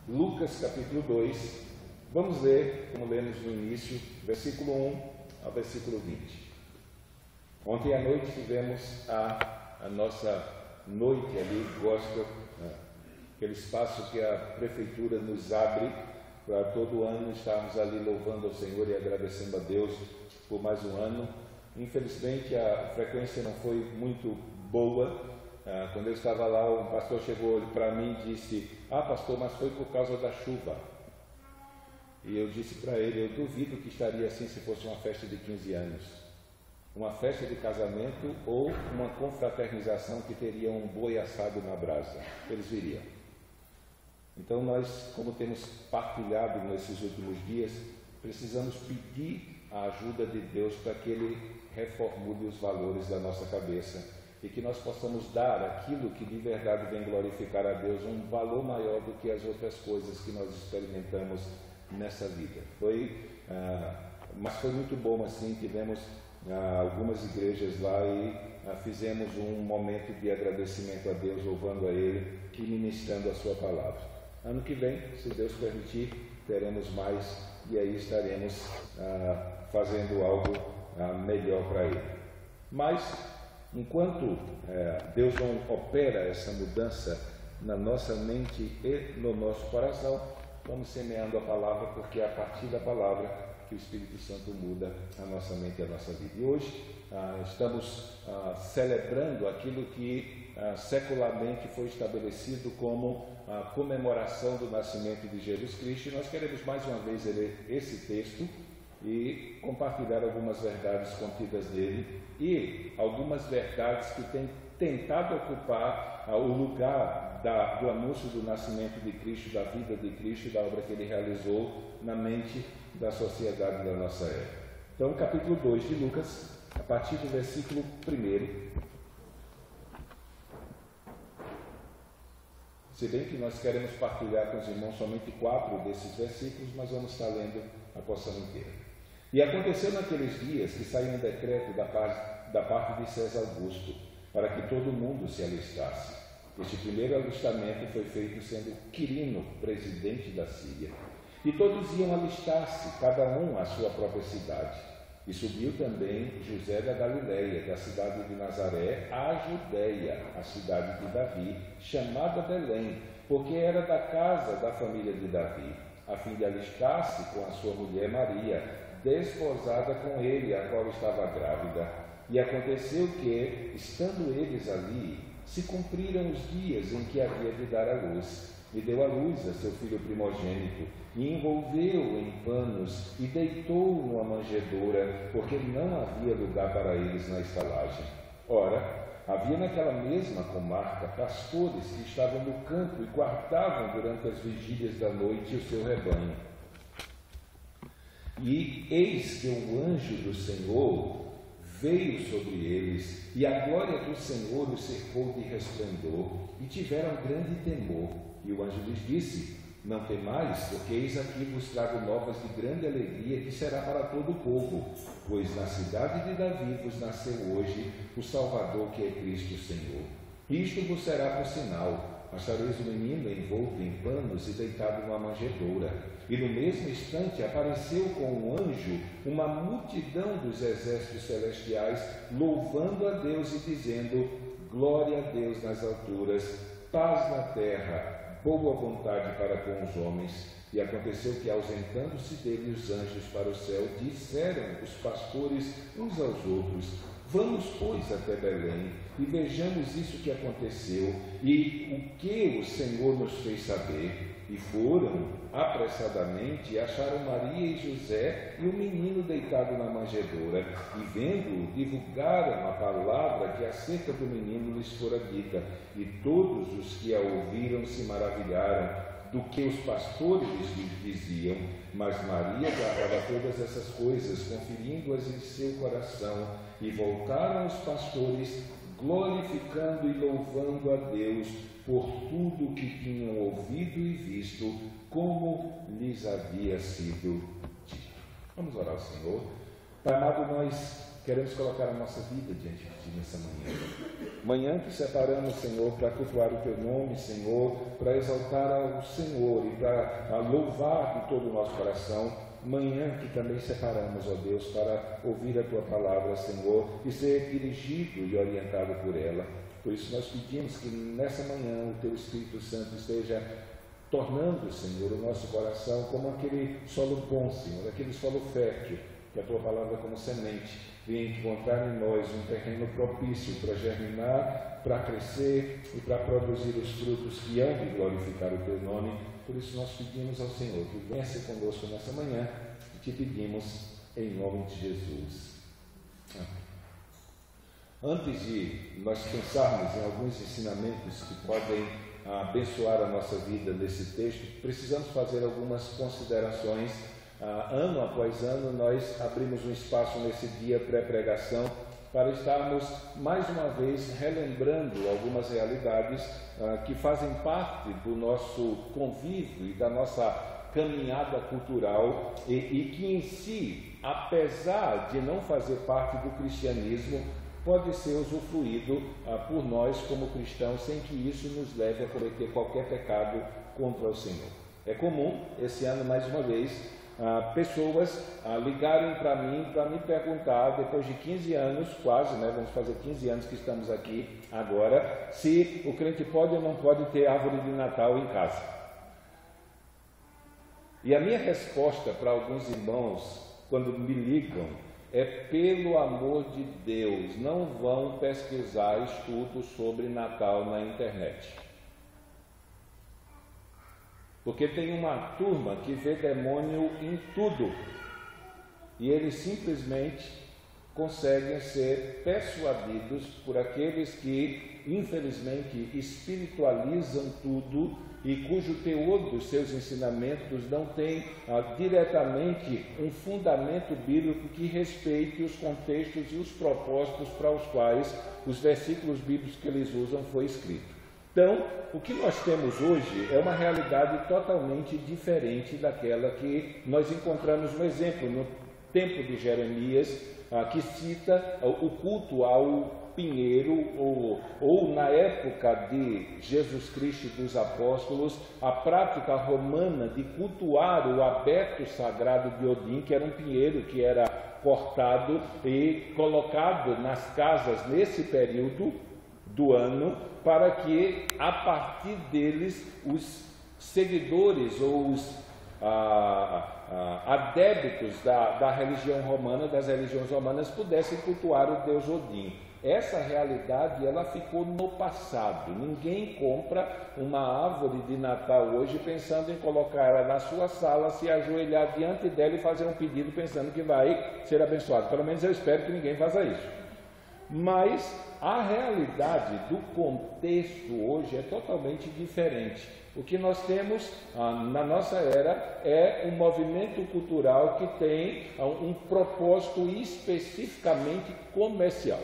Lucas capítulo 2, vamos ler, como lemos no início, versículo 1 ao versículo 20. Ontem à noite tivemos a nossa noite ali, gospel, aquele espaço que a prefeitura nos abre para todo ano estarmos ali louvando ao Senhor e agradecendo a Deus por mais um ano. Infelizmente a frequência não foi muito boa. Quando eu estava lá, um pastor chegou para mim e disse: pastor, mas foi por causa da chuva. E eu disse para ele: eu duvido que estaria assim se fosse uma festa de 15 anos, uma festa de casamento ou uma confraternização que teria um boi assado na brasa, eles viriam. Então nós, como temos partilhado nesses últimos dias, precisamos pedir a ajuda de Deus para que Ele reformule os valores da nossa cabeça e que nós possamos dar aquilo que de verdade vem glorificar a Deus um valor maior do que as outras coisas que nós experimentamos nessa vida. Mas foi muito bom assim. Tivemos algumas igrejas lá e fizemos um momento de agradecimento a Deus, louvando a Ele e ministrando a sua palavra. Ano que vem, se Deus permitir, teremos mais e aí estaremos fazendo algo melhor para Ele. Mas enquanto Deus não opera essa mudança na nossa mente e no nosso coração, vamos semeando a palavra, porque é a partir da palavra que o Espírito Santo muda a nossa mente e a nossa vida. E hoje estamos celebrando aquilo que secularmente foi estabelecido como a comemoração do nascimento de Jesus Cristo. E nós queremos mais uma vez ler esse texto e compartilhar algumas verdades contidas nele e algumas verdades que têm tentado ocupar o lugar do anúncio do nascimento de Cristo, da vida de Cristo e da obra que Ele realizou na mente da sociedade da nossa época. Então, capítulo 2 de Lucas, a partir do versículo 1. Se bem que nós queremos partilhar com os irmãos somente 4 desses versículos, mas vamos estar lendo a porção inteira. E aconteceu naqueles dias que saiu um decreto da parte de César Augusto, para que todo mundo se alistasse. Este primeiro alistamento foi feito sendo Quirino presidente da Síria. E todos iam alistar-se, cada um à sua própria cidade. E subiu também José da Galileia, da cidade de Nazaré, à Judeia, a cidade de Davi, chamada Belém, porque era da casa da família de Davi, a fim de alistar-se com a sua mulher Maria, desposada com ele, a qual estava grávida. E aconteceu que, estando eles ali, se cumpriram os dias em que havia de dar à luz. E deu à luz a seu filho primogênito, e envolveu-o em panos, e deitou-o numa manjedoura, porque não havia lugar para eles na estalagem. Ora, havia naquela mesma comarca pastores que estavam no campo e guardavam durante as vigílias da noite o seu rebanho. E eis que o anjo do Senhor veio sobre eles, e a glória do Senhor os cercou de resplendor, e tiveram grande temor. E o anjo lhes disse: não temais, porque eis aqui vos trago novas de grande alegria, que será para todo o povo, pois na cidade de Davi vos nasceu hoje o Salvador, que é Cristo o Senhor. Isto vos será por sinal: achareis o menino envolto em panos e deitado numa manjedoura. E no mesmo instante apareceu com um anjo uma multidão dos exércitos celestiais, louvando a Deus e dizendo: glória a Deus nas alturas, paz na terra, boa vontade para com os homens. E aconteceu que, ausentando-se dele os anjos para o céu, disseram os pastores uns aos outros: vamos, pois, até Belém, e vejamos isso que aconteceu, e o que o Senhor nos fez saber. E foram apressadamente e acharam Maria e José e o menino deitado na manjedoura, e vendo-o, divulgaram a palavra que acerca do menino lhes fora dita, e todos os que a ouviram se maravilharam do que os pastores lhes diziam. Mas Maria guardava todas essas coisas, conferindo-as em seu coração. E voltaram os pastores, glorificando e louvando a Deus por tudo o que tinham ouvido e visto, como lhes havia sido dito. Vamos orar ao Senhor. Pai amado, nós queremos colocar a nossa vida diante de Ti nessa manhã. Manhã que separamos, Senhor, para cultuar o Teu nome, Senhor, para exaltar ao Senhor e para louvar de todo o nosso coração. Manhã que também separamos, ó Deus, para ouvir a Tua palavra, Senhor, e ser dirigido e orientado por ela. Por isso nós pedimos que nessa manhã o Teu Espírito Santo esteja tornando, Senhor, o nosso coração como aquele solo bom, Senhor, aquele solo fértil, que a Tua palavra como semente venha encontrar em nós um terreno propício para germinar, para crescer e para produzir os frutos que hão de glorificar o Teu nome. Por isso nós pedimos ao Senhor que venha ser conosco nessa manhã e te pedimos em nome de Jesus. Amém. Antes de nós pensarmos em alguns ensinamentos que podem abençoar a nossa vida nesse texto, precisamos fazer algumas considerações. Ano após ano, nós abrimos um espaço nesse dia pré-pregação para estarmos mais uma vez relembrando algumas realidades que fazem parte do nosso convívio e da nossa caminhada cultural e que em si, apesar de não fazer parte do cristianismo, pode ser usufruído por nós como cristãos sem que isso nos leve a cometer qualquer pecado contra o Senhor. É comum, esse ano mais uma vez, pessoas ligarem para mim para me perguntar, depois de 15 anos, quase, vamos fazer 15 anos que estamos aqui agora, se o crente pode ou não pode ter árvore de Natal em casa. E a minha resposta para alguns irmãos, quando me ligam, é: pelo amor de Deus, não vão pesquisar estudos sobre Natal na internet. Porque tem uma turma que vê demônio em tudo e eles simplesmente conseguem ser persuadidos por aqueles que, infelizmente, espiritualizam tudo e cujo teor dos seus ensinamentos não tem diretamente um fundamento bíblico que respeite os contextos e os propósitos para os quais os versículos bíblicos que eles usam foi escrito. Então, o que nós temos hoje é uma realidade totalmente diferente daquela que nós encontramos no exemplo, no tempo de Jeremias, que cita o culto ao pinheiro, ou na época de Jesus Cristo e dos apóstolos, a prática romana de cultuar o abeto sagrado de Odin, que era um pinheiro que era cortado e colocado nas casas nesse período do ano, para que a partir deles os seguidores ou os adeptos da religião romana, das religiões romanas, pudessem cultuar o deus Odin. Essa realidade ela ficou no passado. Ninguém compra uma árvore de Natal hoje pensando em colocar ela na sua sala, se ajoelhar diante dela e fazer um pedido pensando que vai ser abençoado. Pelo menos eu espero que ninguém faça isso. Mas a realidade do contexto hoje é totalmente diferente. O que nós temos na nossa era é um movimento cultural que tem um propósito especificamente comercial.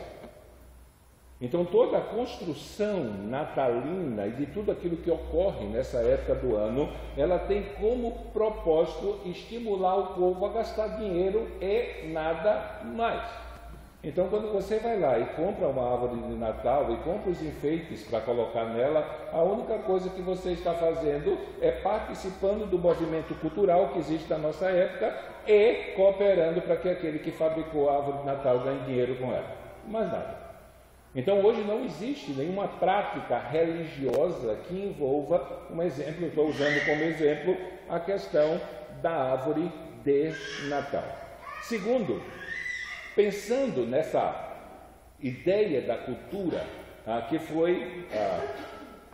Então toda a construção natalina e de tudo aquilo que ocorre nessa época do ano, ela tem como propósito estimular o povo a gastar dinheiro e nada mais. Então, quando você vai lá e compra uma árvore de Natal e compra os enfeites para colocar nela, a única coisa que você está fazendo é participando do movimento cultural que existe na nossa época e cooperando para que aquele que fabricou a árvore de Natal ganhe dinheiro com ela. Mais nada. Então, hoje não existe nenhuma prática religiosa que envolva, um exemplo, estou usando como exemplo a questão da árvore de Natal. Segundo, pensando nessa ideia da cultura, que foi,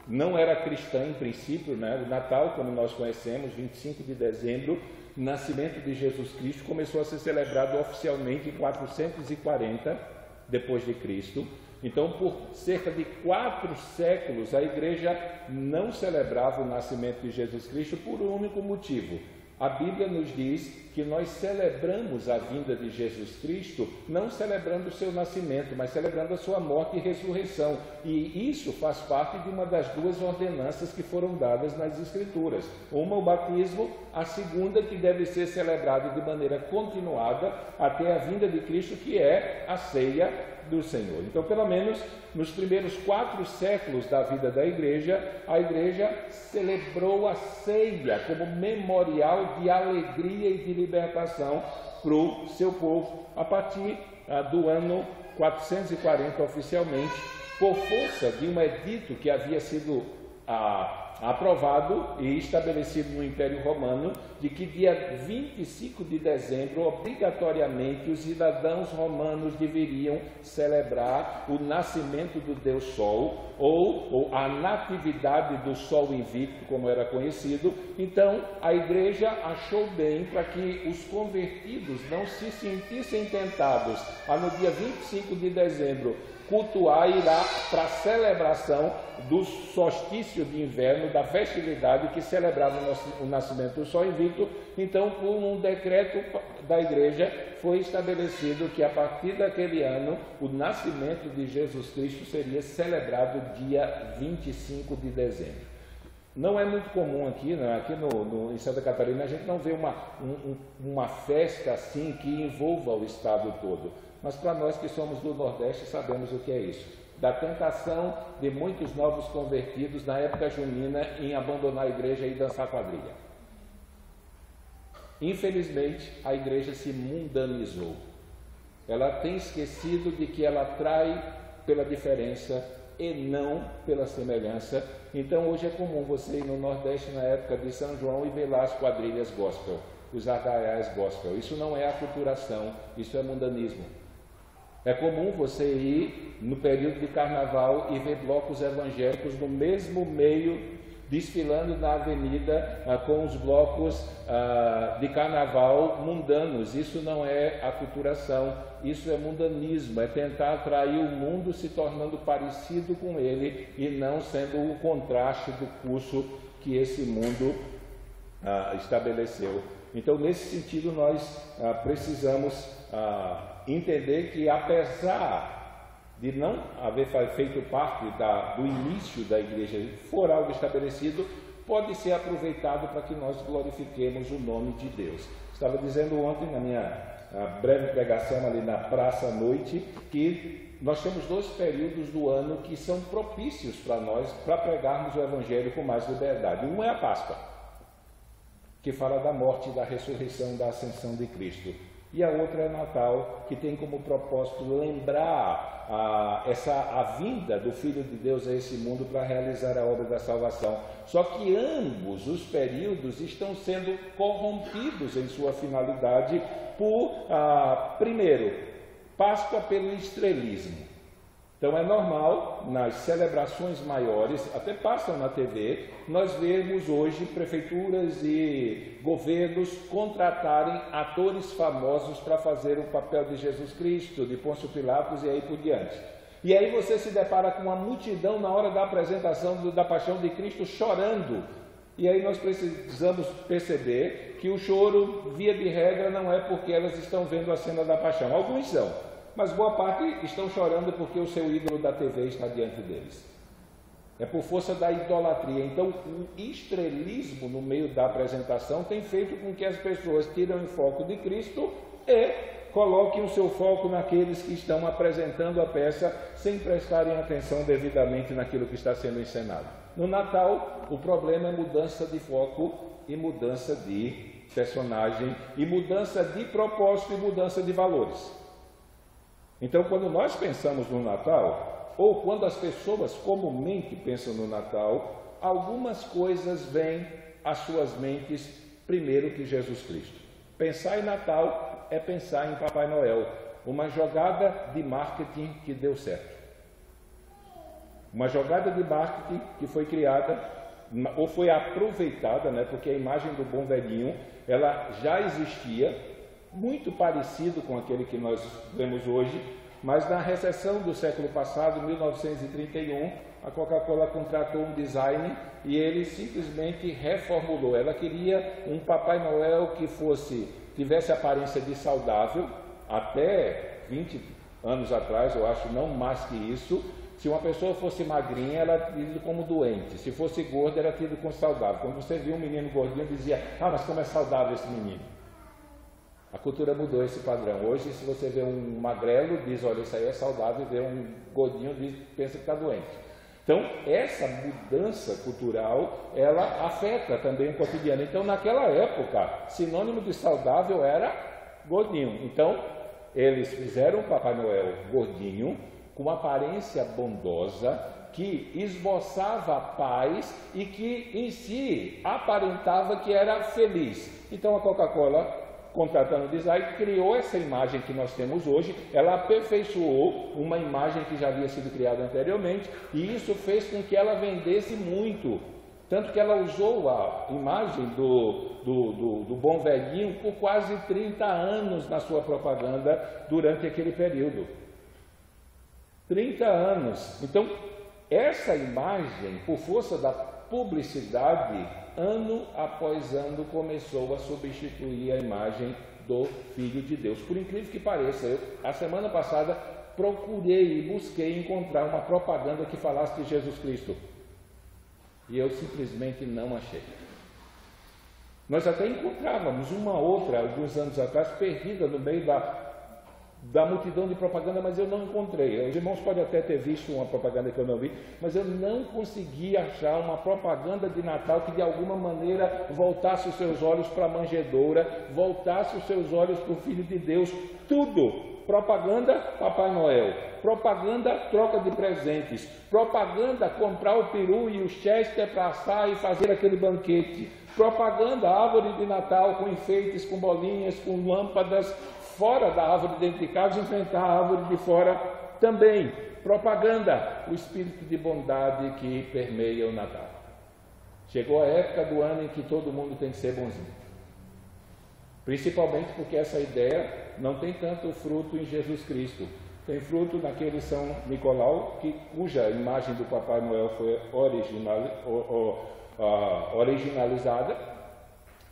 não era cristã em princípio, o Natal, como nós conhecemos, 25 de dezembro, nascimento de Jesus Cristo, começou a ser celebrado oficialmente em 440 depois de Cristo. Então, por cerca de 4 séculos, a igreja não celebrava o nascimento de Jesus Cristo por um único motivo: a Bíblia nos diz que nós celebramos a vinda de Jesus Cristo, não celebrando o seu nascimento, mas celebrando a sua morte e ressurreição. E isso faz parte de uma das duas ordenanças que foram dadas nas Escrituras. Uma, o batismo, a segunda, que deve ser celebrada de maneira continuada até a vinda de Cristo, que é a ceia do Senhor. Então, pelo menos nos primeiros 4 séculos da vida da igreja, a igreja celebrou a ceia como memorial de alegria e de libertação para o seu povo, a partir do ano 440 oficialmente, por força de um edito que havia sido aprovado e estabelecido no Império Romano, de que dia 25 de dezembro, obrigatoriamente, os cidadãos romanos deveriam celebrar o nascimento do Deus Sol, ou a natividade do Sol invicto, como era conhecido. Então, a igreja achou bem, para que os convertidos não se sentissem tentados a, no dia 25 de dezembro, cultuar e ir lá para a celebração do solstício de inverno, da festividade que celebrava o nascimento do Sol invicto. Então, por um decreto da igreja, foi estabelecido que a partir daquele ano, o nascimento de Jesus Cristo seria celebrado dia 25 de dezembro. Não é muito comum aqui, né? Aqui em Santa Catarina, a gente não vê uma festa assim que envolva o estado todo. Mas para nós que somos do Nordeste, sabemos o que é isso. Da tentação de muitos novos convertidos na época junina em abandonar a igreja e dançar quadrilha. Infelizmente, a igreja se mundanizou. Ela tem esquecido de que ela atrai pela diferença e não pela semelhança. Então, hoje é comum você ir no Nordeste na época de São João e ver lá as quadrilhas gospel, os arraiais gospel. Isso não é aculturação, isso é mundanismo. É comum você ir no período de carnaval e ver blocos evangélicos no mesmo meio, desfilando na avenida com os blocos de carnaval mundanos. Isso não é aculturação, isso é mundanismo, é tentar atrair o mundo se tornando parecido com ele e não sendo o contraste do curso que esse mundo estabeleceu. Então, nesse sentido, nós precisamos entender que, apesar de não haver feito parte do início da igreja, for algo estabelecido, pode ser aproveitado para que nós glorifiquemos o nome de Deus. Estava dizendo ontem, na minha breve pregação ali na praça à noite, que nós temos 2 períodos do ano que são propícios para nós, para pregarmos o Evangelho com mais liberdade. Um é a Páscoa, que fala da morte, da ressurreição, da ascensão de Cristo. E a outra é Natal, que tem como propósito lembrar a vinda do Filho de Deus a esse mundo para realizar a obra da salvação. Só que ambos os períodos estão sendo corrompidos em sua finalidade por, primeiro, Páscoa pelo estrelismo. Então é normal, nas celebrações maiores, até passam na TV, nós vemos hoje prefeituras e governos contratarem atores famosos para fazer o papel de Jesus Cristo, de Pôncio Pilatos e aí por diante. E aí você se depara com uma multidão na hora da apresentação da Paixão de Cristo chorando. E aí nós precisamos perceber que o choro, via de regra, não é porque elas estão vendo a cena da Paixão. Alguns são. Mas boa parte estão chorando porque o seu ídolo da TV está diante deles. É por força da idolatria. Então, o estrelismo no meio da apresentação tem feito com que as pessoas tirem o foco de Cristo e coloquem o seu foco naqueles que estão apresentando a peça sem prestarem atenção devidamente naquilo que está sendo encenado. No Natal, o problema é mudança de foco e mudança de personagem, e mudança de propósito e mudança de valores. Então, quando nós pensamos no Natal, ou quando as pessoas comumente pensam no Natal, algumas coisas vêm às suas mentes primeiro que Jesus Cristo. Pensar em Natal é pensar em Papai Noel, uma jogada de marketing que deu certo. Uma jogada de marketing que foi criada, ou foi aproveitada, né, porque a imagem do bom velhinho, ela já existia, muito parecido com aquele que nós vemos hoje, mas na recessão do século passado, 1931, a Coca-Cola contratou um design e ele simplesmente reformulou. Ela queria um Papai Noel que tivesse aparência de saudável. Até 20 anos atrás, eu acho, não mais que isso, se uma pessoa fosse magrinha, ela era tida como doente. Se fosse gorda, era tida como saudável. Quando você via um menino gordinho, dizia: ah, mas como é saudável esse menino. A cultura mudou esse padrão. Hoje, se você vê um magrelo, diz: olha, isso aí é saudável, e vê um gordinho, pensa que está doente. Então, essa mudança cultural, ela afeta também o cotidiano. Então, naquela época, sinônimo de saudável era gordinho. Então, eles fizeram o Papai Noel gordinho, com uma aparência bondosa, que esboçava paz e que em si aparentava que era feliz. Então a Coca-Cola, contratando o design, criou essa imagem que nós temos hoje. Ela aperfeiçoou uma imagem que já havia sido criada anteriormente, e isso fez com que ela vendesse muito. Tanto que ela usou a imagem do bom velhinho por quase 30 anos na sua propaganda durante aquele período. 30 anos. Então, essa imagem, por força da publicidade, ano após ano, começou a substituir a imagem do Filho de Deus. Por incrível que pareça, a semana passada procurei e busquei encontrar uma propaganda que falasse de Jesus Cristo. E eu simplesmente não achei. Nós até encontrávamos uma outra, alguns anos atrás, perdida no meio da multidão de propaganda, mas eu não encontrei. Os irmãos podem até ter visto uma propaganda que eu não vi, mas eu não consegui achar uma propaganda de Natal que de alguma maneira voltasse os seus olhos para a manjedoura, voltasse os seus olhos para o Filho de Deus. Tudo, propaganda Papai Noel, propaganda troca de presentes, propaganda comprar o peru e o chester para assar e fazer aquele banquete, propaganda árvore de Natal com enfeites, com bolinhas, com lâmpadas, fora da árvore dentro de casa, enfrentar a árvore de fora também. Propaganda, o espírito de bondade que permeia o Natal. Chegou a época do ano em que todo mundo tem que ser bonzinho. Principalmente porque essa ideia não tem tanto fruto em Jesus Cristo. Tem fruto naquele São Nicolau, cuja imagem do Papai Noel foi originalizada.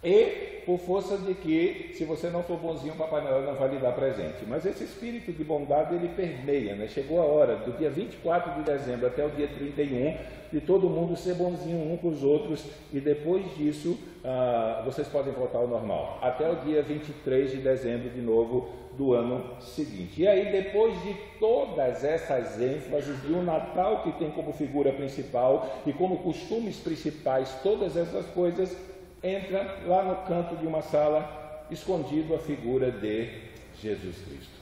E por força de que, se você não for bonzinho, o Papai Noel não vai lhe dar presente. Mas esse espírito de bondade, ele permeia, né? Chegou a hora, do dia 24 de dezembro até o dia 31, de todo mundo ser bonzinho um com os outros, e depois disso, vocês podem voltar ao normal, até o dia 23 de dezembro, de novo, do ano seguinte. E aí, depois de todas essas ênfases, de um Natal que tem como figura principal, e como costumes principais, todas essas coisas, entra lá no canto de uma sala, escondido a figura de Jesus Cristo.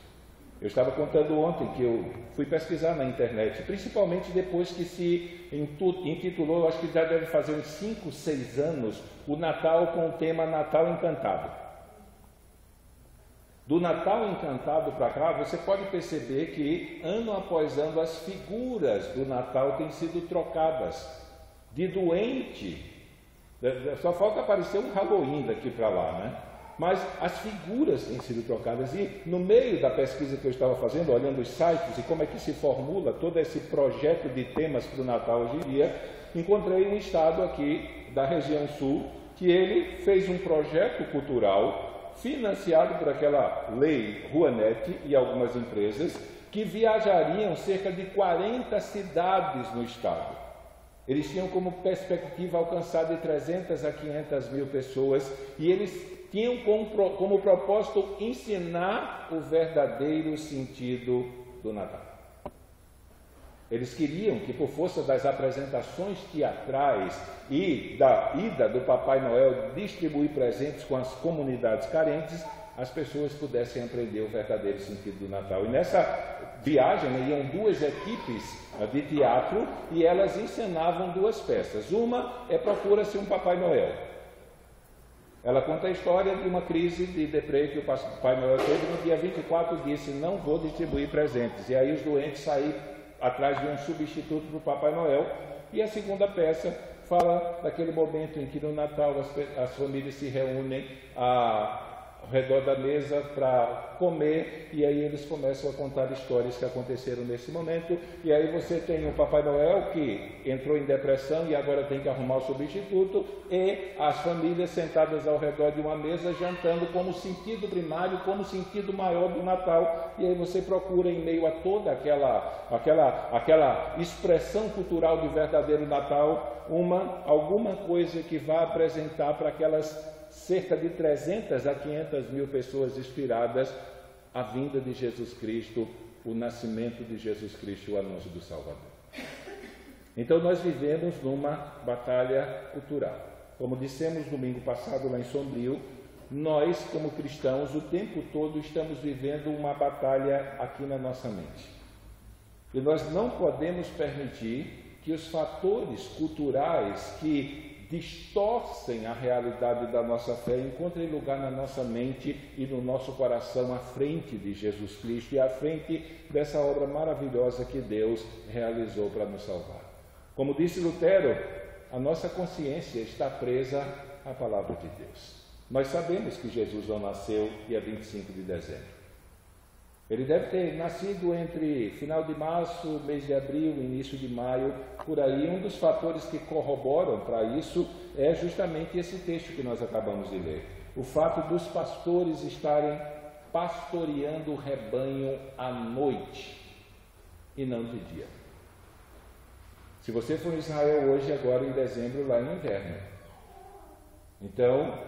Eu estava contando ontem que eu fui pesquisar na internet, principalmente depois que se intitulou, eu acho que já deve fazer uns 5, 6 anos, o Natal com o tema Natal Encantado. Do Natal Encantado para cá, você pode perceber que ano após ano as figuras do Natal têm sido trocadas. De doente, só falta aparecer um Halloween daqui para lá, né? Mas as figuras têm sido trocadas, e no meio da pesquisa que eu estava fazendo, olhando os sites e como é que se formula todo esse projeto de temas para o Natal hoje em dia, encontrei um estado aqui da região sul que ele fez um projeto cultural financiado por aquela lei Rouanet e algumas empresas que viajariam cerca de 40 cidades no estado. Eles tinham como perspectiva alcançar de 300 a 500 mil pessoas, e eles tinham como propósito ensinar o verdadeiro sentido do Natal. Eles queriam que, por força das apresentações teatrais e da ida do Papai Noel distribuir presentes com as comunidades carentes, as pessoas pudessem aprender o verdadeiro sentido do Natal. E nessa viagem iam 2 equipes de teatro e elas encenavam 2 peças. Uma é Procura-se um Papai Noel. Ela conta a história de uma crise de deprê que o Papai Noel teve. No dia 24 disse: não vou distribuir presentes. E aí os doentes saíram atrás de um substituto para o Papai Noel. E a segunda peça fala daquele momento em que no Natal as famílias se reúnem ao redor da mesa para comer, e aí eles começam a contar histórias que aconteceram nesse momento, e aí você tem o Papai Noel que entrou em depressão e agora tem que arrumar o substituto, e as famílias sentadas ao redor de uma mesa jantando como sentido primário, como sentido maior do Natal, e aí você procura em meio a toda aquela expressão cultural do verdadeiro Natal, alguma coisa que vá apresentar para aquelas cerca de 300 a 500 mil pessoas inspiradas a vinda de Jesus Cristo, o nascimento de Jesus Cristo, o anúncio do Salvador. Então nós vivemos numa batalha cultural. Como dissemos domingo passado lá em Sombrio, nós como cristãos o tempo todo estamos vivendo uma batalha aqui na nossa mente. E nós não podemos permitir que os fatores culturais que distorcem a realidade da nossa fé encontrem lugar na nossa mente e no nosso coração à frente de Jesus Cristo e à frente dessa obra maravilhosa que Deus realizou para nos salvar. Como disse Lutero, a nossa consciência está presa à palavra de Deus. Nós sabemos que Jesus não nasceu dia 25 de dezembro. Ele deve ter nascido entre final de março, mês de abril, início de maio, por aí. Um dos fatores que corroboram para isso é justamente esse texto que nós acabamos de ler. O fato dos pastores estarem pastoreando o rebanho à noite e não de dia. Se você for em Israel hoje, agora em dezembro, lá é inverno. Então,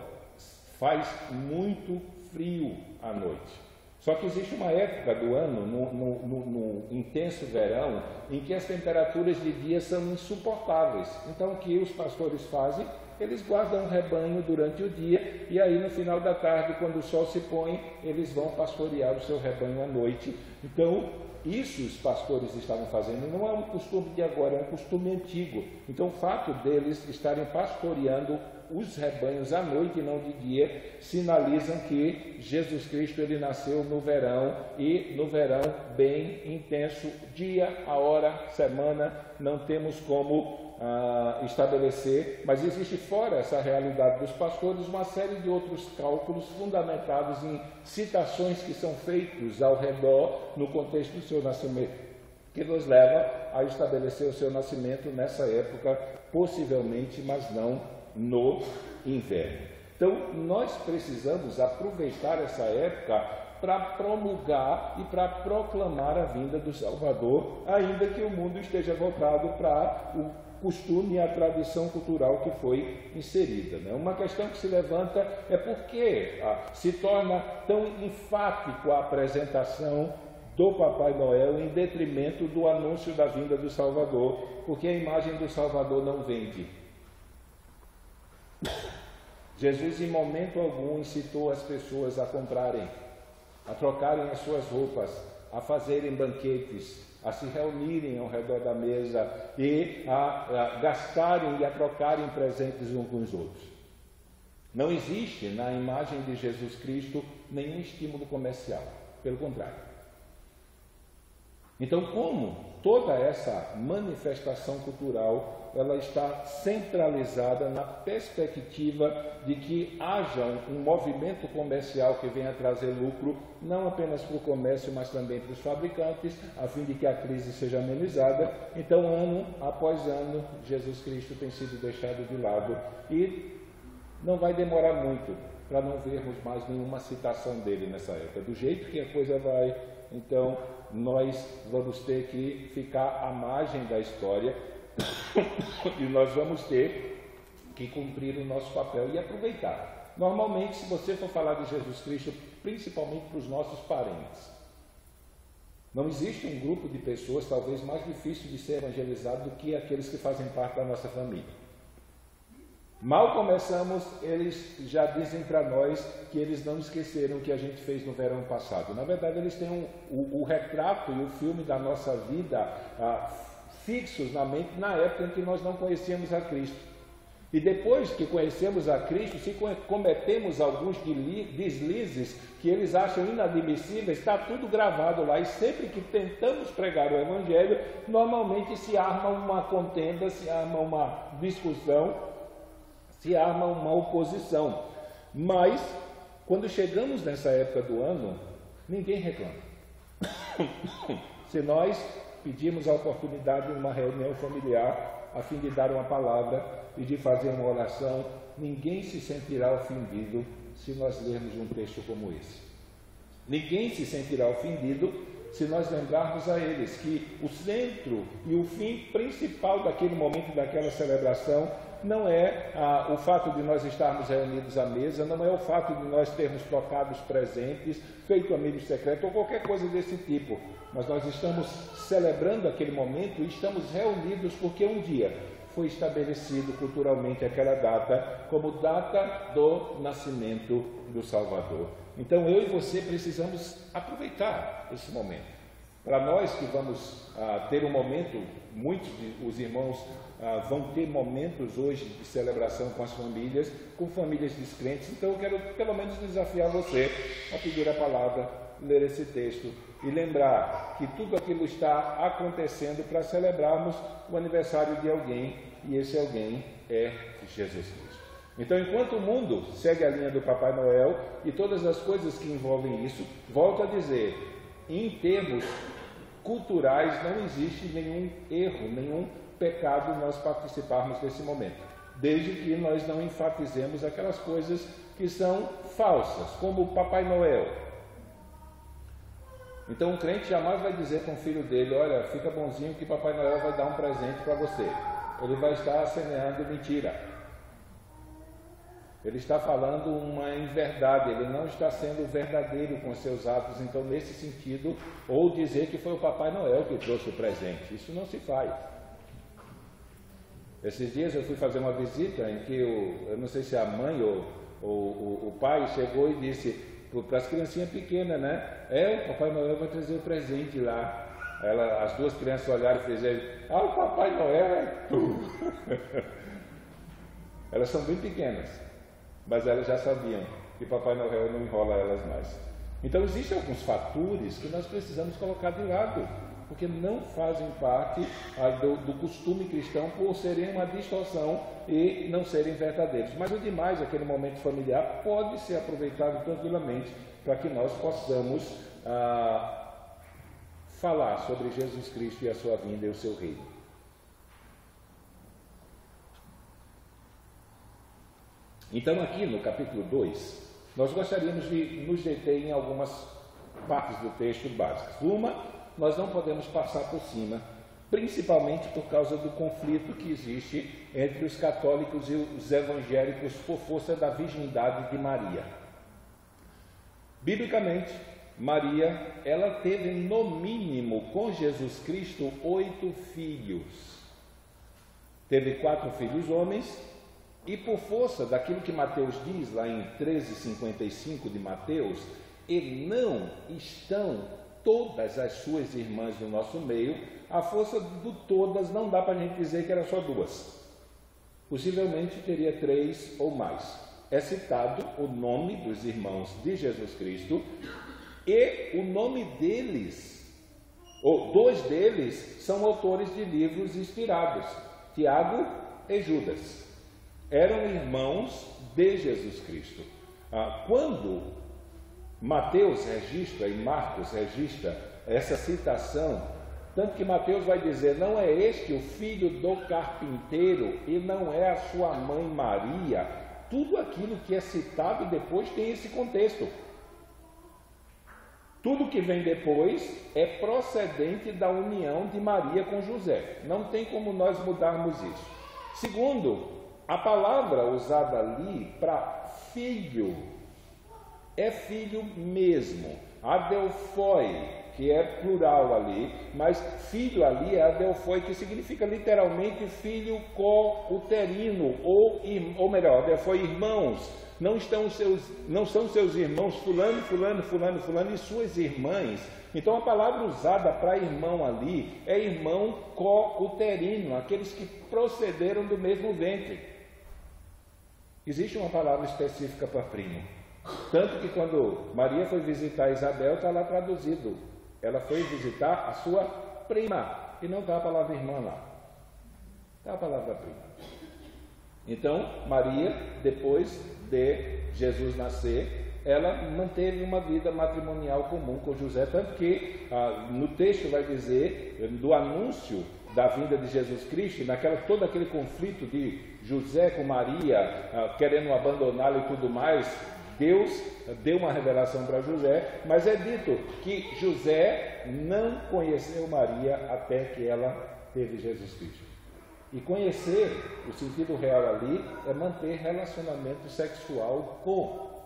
faz muito frio à noite. Só que existe uma época do ano, no intenso verão, em que as temperaturas de dia são insuportáveis. Então, o que os pastores fazem? Eles guardam o rebanho durante o dia e aí no final da tarde, quando o sol se põe, eles vão pastorear o seu rebanho à noite. Então, isso os pastores estavam fazendo, não é um costume de agora, é um costume antigo. Então, o fato deles estarem pastoreando os rebanhos à noite e não de dia, sinalizam que Jesus Cristo ele nasceu no verão, e no verão bem intenso, dia, a hora, semana, não temos como estabelecer, mas existe fora essa realidade dos pastores uma série de outros cálculos fundamentados em citações que são feitos ao redor no contexto do seu nascimento, que nos leva a estabelecer o seu nascimento nessa época, possivelmente, mas não no inverno. Então, nós precisamos aproveitar essa época para promulgar e para proclamar a vinda do Salvador, ainda que o mundo esteja voltado para o costume e a tradição cultural que foi inserida, né? Uma questão que se levanta é por que se torna tão enfático a apresentação do Papai Noel em detrimento do anúncio da vinda do Salvador, porque a imagem do Salvador não vende. Jesus em momento algum incitou as pessoas a comprarem, a trocarem as suas roupas, a fazerem banquetes, a se reunirem ao redor da mesa e a gastarem e a trocarem presentes uns com os outros. Não existe na imagem de Jesus Cristo nenhum estímulo comercial, pelo contrário. Então, como toda essa manifestação cultural, ela está centralizada na perspectiva de que haja um movimento comercial que venha trazer lucro, não apenas para o comércio, mas também para os fabricantes, a fim de que a crise seja amenizada. Então, ano após ano, Jesus Cristo tem sido deixado de lado e não vai demorar muito para não vermos mais nenhuma citação dele nessa época. Do jeito que a coisa vai, então nós vamos ter que ficar à margem da história e nós vamos ter que cumprir o nosso papel e aproveitar. Normalmente, se você for falar de Jesus Cristo, principalmente para os nossos parentes, não existe um grupo de pessoas talvez mais difícil de ser evangelizado do que aqueles que fazem parte da nossa família. Mal começamos, eles já dizem para nós que eles não esqueceram o que a gente fez no verão passado. Na verdade, eles têm o retrato e o filme da nossa vida fixos na mente na época em que nós não conhecíamos a Cristo. E depois que conhecemos a Cristo, se cometemos alguns deslizes que eles acham inadmissíveis, está tudo gravado lá. E sempre que tentamos pregar o Evangelho, normalmente se arma uma contenda, se arma uma discussão, se arma uma oposição. Mas Quando chegamos nessa época do ano, ninguém reclama. Se nós pedimos a oportunidade de uma reunião familiar, a fim de dar uma palavra e de fazer uma oração, ninguém se sentirá ofendido se nós lermos um texto como esse. Ninguém se sentirá ofendido se nós lembrarmos a eles que o centro e o fim principal daquele momento, daquela celebração, não é o fato de nós estarmos reunidos à mesa, não é o fato de nós termos trocado os presentes, feito amigo secreto ou qualquer coisa desse tipo, mas nós estamos celebrando aquele momento e estamos reunidos porque um dia foi estabelecido culturalmente aquela data como data do nascimento do Salvador. Então eu e você precisamos aproveitar esse momento. Para nós que vamos ter um momento, muitos os irmãos vão ter momentos hoje de celebração com as famílias, com famílias descrentes, então eu quero pelo menos desafiar você a pedir a palavra, ler esse texto e lembrar que tudo aquilo está acontecendo para celebrarmos o aniversário de alguém, e esse alguém é Jesus Cristo. Então, enquanto o mundo segue a linha do Papai Noel e todas as coisas que envolvem isso, volto a dizer, em termos culturais não existe nenhum erro, nenhum pecado nós participarmos desse momento, desde que nós não enfatizemos aquelas coisas que são falsas, como o Papai Noel. Então o crente jamais vai dizer para o filho dele, olha, fica bonzinho que Papai Noel vai dar um presente para você. Ele vai estar semeando mentira. Ele está falando uma inverdade, ele não está sendo verdadeiro com seus atos. Então, nesse sentido, ou dizer que foi o Papai Noel que trouxe o presente, isso não se faz. Esses dias eu fui fazer uma visita em que eu não sei se a mãe ou o pai chegou e disse para as criancinhas pequenas, né? O Papai Noel vai trazer o presente lá. As duas crianças olharam e fizeram, o Papai Noel é tu. Elas são bem pequenas, mas elas já sabiam que Papai Noel não enrola elas mais. Então existem alguns fatores que nós precisamos colocar de lado, porque não fazem parte do costume cristão por serem uma distorção e não serem verdadeiros. Mas o demais, aquele momento familiar, pode ser aproveitado tranquilamente para que nós possamos falar sobre Jesus Cristo e a sua vinda e o seu reino. Então aqui no capítulo 2, nós gostaríamos de nos deter em algumas partes do texto básicas. Uma, nós não podemos passar por cima, principalmente por causa do conflito que existe entre os católicos e os evangélicos por força da virgindade de Maria. Biblicamente, Maria, ela teve no mínimo com Jesus Cristo 8 filhos. Teve 4 filhos homens e por força daquilo que Mateus diz lá em 13,55 de Mateus, e não estão todas as suas irmãs do nosso meio, a força do todas não dá para a gente dizer que era só 2. Possivelmente teria 3 ou mais. É citado o nome dos irmãos de Jesus Cristo e o nome deles, ou 2 deles, são autores de livros inspirados, Tiago e Judas. Eram irmãos de Jesus Cristo. Quando Mateus registra e Marcos registra essa citação, tanto que Mateus vai dizer, não é este o filho do carpinteiro e não é a sua mãe Maria, tudo aquilo que é citado depois tem esse contexto. Tudo que vem depois é procedente da união de Maria com José. Não tem como nós mudarmos isso. Segundo, a palavra usada ali para filho é filho mesmo. Adelphoi, que é plural ali, mas filho ali é adelphoi, que significa literalmente filho co-uterino, ou melhor, adelphoi, irmãos. Não são seus irmãos fulano, fulano, fulano, fulano e suas irmãs. Então a palavra usada para irmão ali é irmão co-uterino, aqueles que procederam do mesmo ventre. Existe uma palavra específica para primo. Tanto que quando Maria foi visitar Isabel, está lá traduzido. Ela foi visitar a sua prima. E não está a palavra irmã lá. Está a palavra prima. Então, Maria, depois de Jesus nascer, ela manteve uma vida matrimonial comum com José, tanto que no texto vai dizer do anúncio da vinda de Jesus Cristo, todo aquele conflito de José com Maria, querendo abandoná-lo e tudo mais, Deus deu uma revelação para José, mas é dito que José não conheceu Maria até que ela teve Jesus Cristo. E conhecer, o sentido real ali, é manter relacionamento sexual com.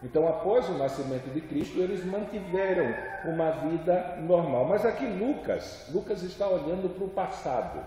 Então, após o nascimento de Cristo, eles mantiveram uma vida normal. Mas aqui Lucas está olhando para o passado.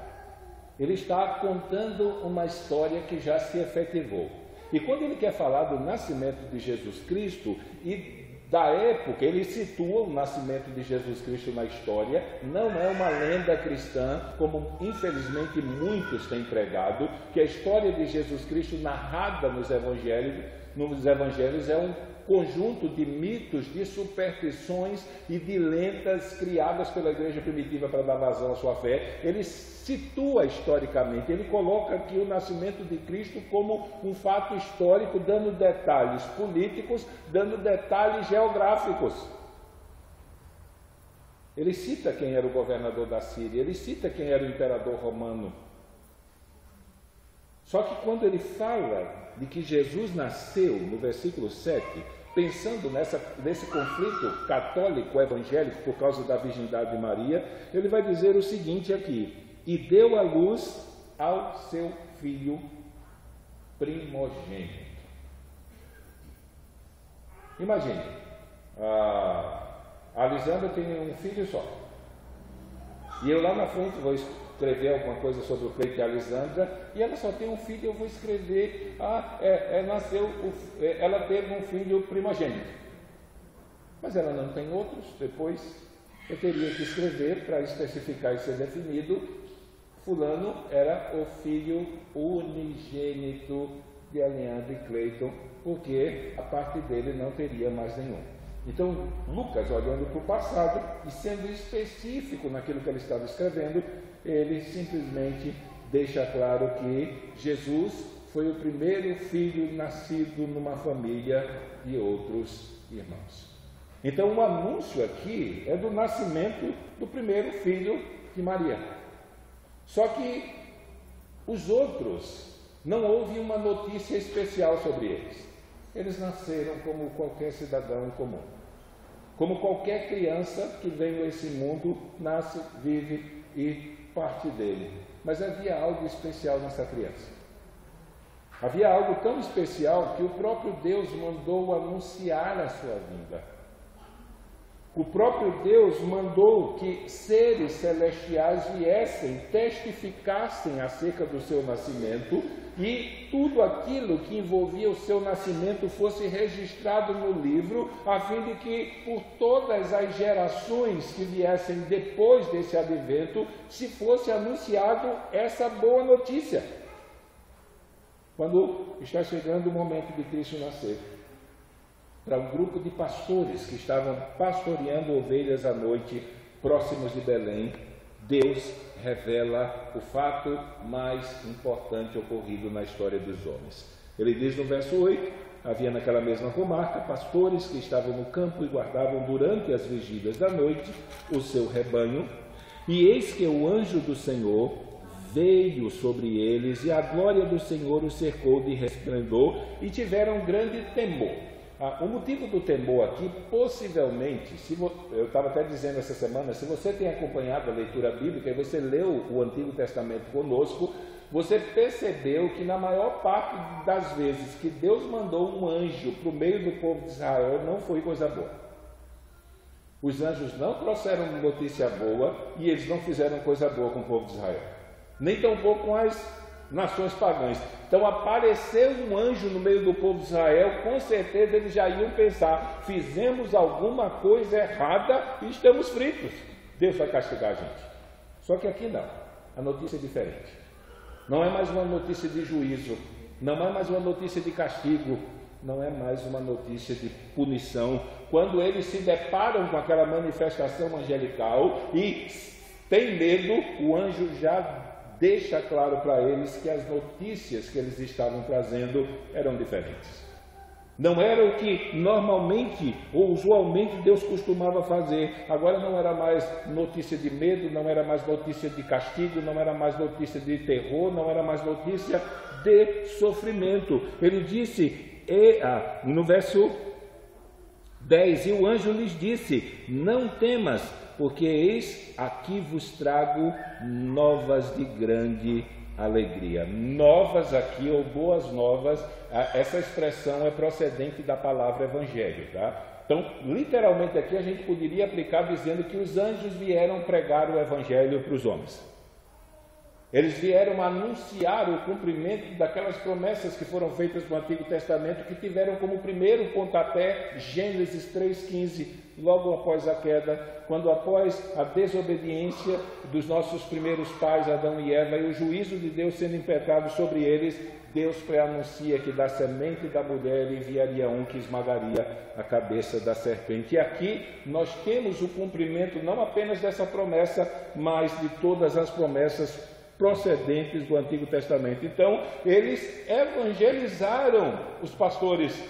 Ele está contando uma história que já se efetivou. E quando ele quer falar do nascimento de Jesus Cristo e da época, ele situa o nascimento de Jesus Cristo na história, não é uma lenda cristã, como infelizmente muitos têm pregado, que a história de Jesus Cristo narrada nos evangelhos é um conjunto de mitos, de superstições e de lendas criadas pela igreja primitiva para dar vazão à sua fé. Ele situa historicamente, ele coloca aqui o nascimento de Cristo como um fato histórico, dando detalhes políticos, dando detalhes geográficos. Ele cita quem era o governador da Síria, ele cita quem era o imperador romano. Só que quando ele fala de que Jesus nasceu, no versículo 7, pensando nesse conflito católico-evangélico por causa da virgindade de Maria, ele vai dizer o seguinte aqui: e deu à luz ao seu filho primogênito. Imagine, a Lisandra tem um filho só, e eu lá na frente vou escrever alguma coisa sobre o Cleito e a Lisandra, e ela só tem um filho, eu vou escrever, ela teve um filho primogênito, mas ela não tem outros. Depois eu teria que escrever para especificar e ser definido: fulano era o filho unigênito de Leandro e Cleiton, porque a parte dele não teria mais nenhum. Então, Lucas, olhando para o passado e sendo específico naquilo que ele estava escrevendo, ele simplesmente deixa claro que Jesus foi o primeiro filho nascido numa família de outros irmãos. Então, o anúncio aqui é do nascimento do primeiro filho de Maria. Só que os outros, não houve uma notícia especial sobre eles. Eles nasceram como qualquer cidadão comum. Como qualquer criança que vem a esse mundo, nasce, vive e parte dele. Mas havia algo especial nessa criança. Havia algo tão especial que o próprio Deus mandou anunciar a sua vinda. O próprio Deus mandou que seres celestiais viessem, testificassem acerca do seu nascimento, e tudo aquilo que envolvia o seu nascimento fosse registrado no livro, a fim de que por todas as gerações que viessem depois desse advento, se fosse anunciado essa boa notícia. Quando está chegando o momento de Cristo nascer, para um grupo de pastores que estavam pastoreando ovelhas à noite, próximos de Belém, Deus revela o fato mais importante ocorrido na história dos homens. Ele diz no verso 8: havia naquela mesma comarca pastores que estavam no campo e guardavam durante as vigílias da noite o seu rebanho, e eis que o anjo do Senhor veio sobre eles, e a glória do Senhor os cercou de resplendor, e tiveram grande temor. O motivo do temor aqui, possivelmente, eu estava até dizendo essa semana, se você tem acompanhado a leitura bíblica e você leu o Antigo Testamento conosco, você percebeu que na maior parte das vezes que Deus mandou um anjo para o meio do povo de Israel, não foi coisa boa. Os anjos não trouxeram notícia boa e eles não fizeram coisa boa com o povo de Israel, nem tampouco com as nações pagãs. Então apareceu um anjo no meio do povo de Israel, com certeza eles já iam pensar: fizemos alguma coisa errada e estamos fritos, Deus vai castigar a gente. Só que aqui não, a notícia é diferente. Não é mais uma notícia de juízo, não é mais uma notícia de castigo, não é mais uma notícia de punição. Quando eles se deparam com aquela manifestação angelical e têm medo, o anjo já deixa claro para eles que as notícias que eles estavam trazendo eram diferentes. Não era o que normalmente ou usualmente Deus costumava fazer. Agora não era mais notícia de medo, não era mais notícia de castigo, não era mais notícia de terror, não era mais notícia de sofrimento. Ele disse, no verso 10, e o anjo lhes disse, não temas, porque eis aqui vos trago novas de grande alegria. Novas aqui, ou boas novas, essa expressão é procedente da palavra evangelho, tá? Então, literalmente aqui a gente poderia aplicar dizendo que os anjos vieram pregar o evangelho para os homens. Eles vieram anunciar o cumprimento daquelas promessas que foram feitas no Antigo Testamento, que tiveram como primeiro pontapé Gênesis 3,15, logo após a queda, quando após a desobediência dos nossos primeiros pais, Adão e Eva, e o juízo de Deus sendo impetrado sobre eles, Deus pré-anuncia que da semente da mulher ele enviaria um que esmagaria a cabeça da serpente. E aqui nós temos o cumprimento não apenas dessa promessa, mas de todas as promessas procedentes do Antigo Testamento. Então, eles evangelizaram os pastores,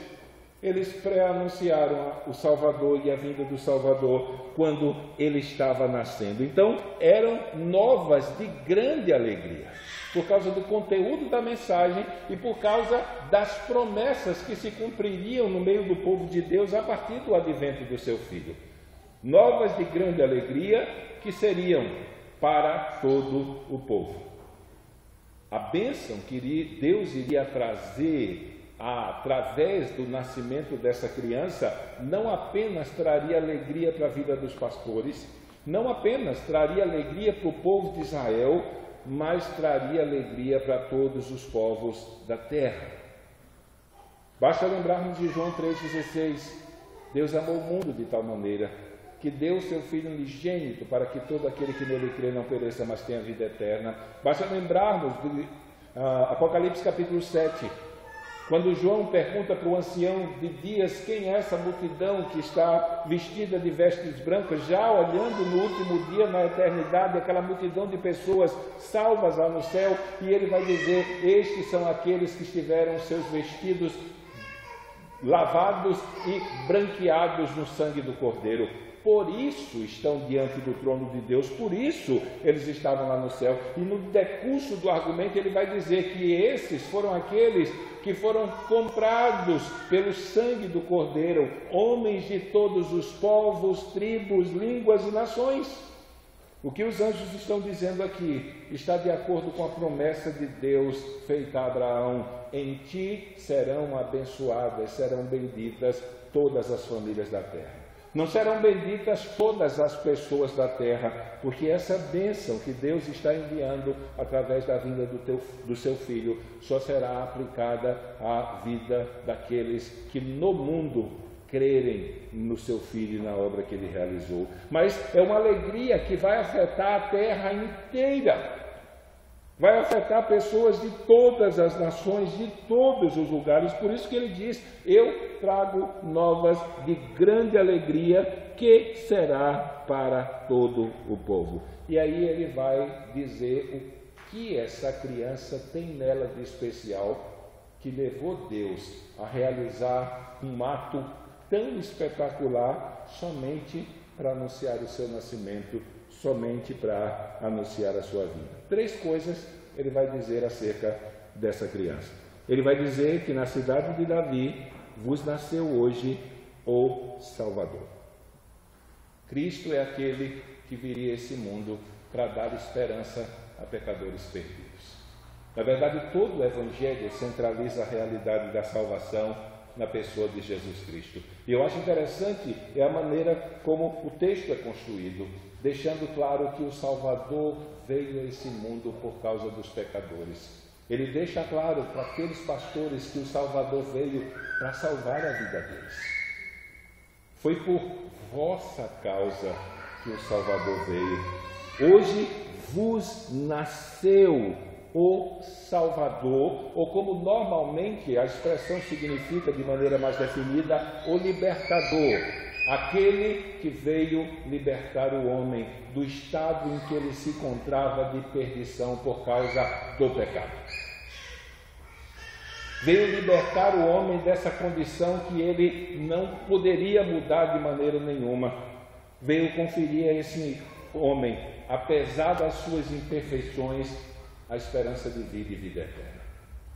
eles pré-anunciaram o Salvador e a vinda do Salvador quando ele estava nascendo. Então, eram novas de grande alegria, por causa do conteúdo da mensagem e por causa das promessas que se cumpririam no meio do povo de Deus a partir do advento do seu Filho. Novas de grande alegria que seriam para todo o povo. A bênção que Deus iria trazer através do nascimento dessa criança não apenas traria alegria para a vida dos pastores, não apenas traria alegria para o povo de Israel, mas traria alegria para todos os povos da terra. Basta lembrarmos de João 3,16. Deus amou o mundo de tal maneira que deu o seu Filho unigênito para que todo aquele que nele crê não pereça, mas tenha vida eterna. Basta lembrarmos de Apocalipse capítulo 7, quando João pergunta para o ancião de dias quem é essa multidão que está vestida de vestes brancas, já olhando no último dia, na eternidade, aquela multidão de pessoas salvas lá no céu, e ele vai dizer, estes são aqueles que tiveram seus vestidos lavados e branqueados no sangue do Cordeiro. Por isso estão diante do trono de Deus, por isso eles estavam lá no céu. E no decurso do argumento ele vai dizer que esses foram aqueles que foram comprados pelo sangue do Cordeiro, homens de todos os povos, tribos, línguas e nações. O que os anjos estão dizendo aqui está de acordo com a promessa de Deus feita a Abraão: em ti serão abençoadas, serão benditas todas as famílias da terra. Não serão benditas todas as pessoas da terra, porque essa bênção que Deus está enviando através da vinda do seu Filho só será aplicada à vida daqueles que no mundo crerem no seu Filho e na obra que ele realizou. Mas é uma alegria que vai afetar a terra inteira. Vai afetar pessoas de todas as nações, de todos os lugares. Por isso que ele diz, eu trago novas de grande alegria, que será para todo o povo. E aí ele vai dizer o que essa criança tem nela de especial, que levou Deus a realizar um ato tão espetacular, somente para anunciar o seu nascimento, somente para anunciar a sua vida. 3 coisas ele vai dizer acerca dessa criança. Ele vai dizer que na cidade de Davi vos nasceu hoje o Salvador. Cristo é aquele que viria a esse mundo para dar esperança a pecadores perdidos. Na verdade, todo o Evangelho centraliza a realidade da salvação na pessoa de Jesus Cristo. E eu acho interessante a maneira como o texto é construído, deixando claro que o Salvador veio a esse mundo por causa dos pecadores. Ele deixa claro para aqueles pastores que o Salvador veio para salvar a vida deles. Foi por vossa causa que o Salvador veio. Hoje vos nasceu o Salvador, ou como normalmente a expressão significa de maneira mais definida, o libertador, aquele que veio libertar o homem do estado em que ele se encontrava de perdição por causa do pecado. Veio libertar o homem dessa condição que ele não poderia mudar de maneira nenhuma. Veio conferir a esse homem, apesar das suas imperfeições, a esperança de vida e vida eterna.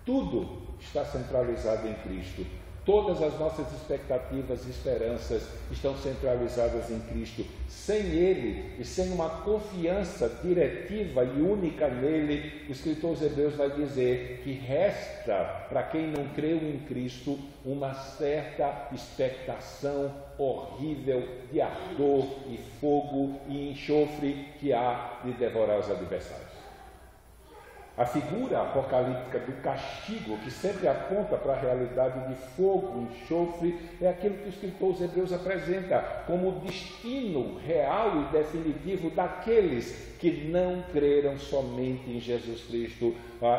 Tudo está centralizado em Cristo. Todas as nossas expectativas e esperanças estão centralizadas em Cristo. Sem Ele e sem uma confiança diretiva e única nele, o escritor aos Hebreus vai dizer que resta, para quem não creu em Cristo, uma certa expectação horrível de ardor e fogo e enxofre que há de devorar os adversários. A figura apocalíptica do castigo, que sempre aponta para a realidade de fogo, enxofre, é aquilo que o escritor aos Hebreus apresenta como o destino real e definitivo daqueles que não creram somente em Jesus Cristo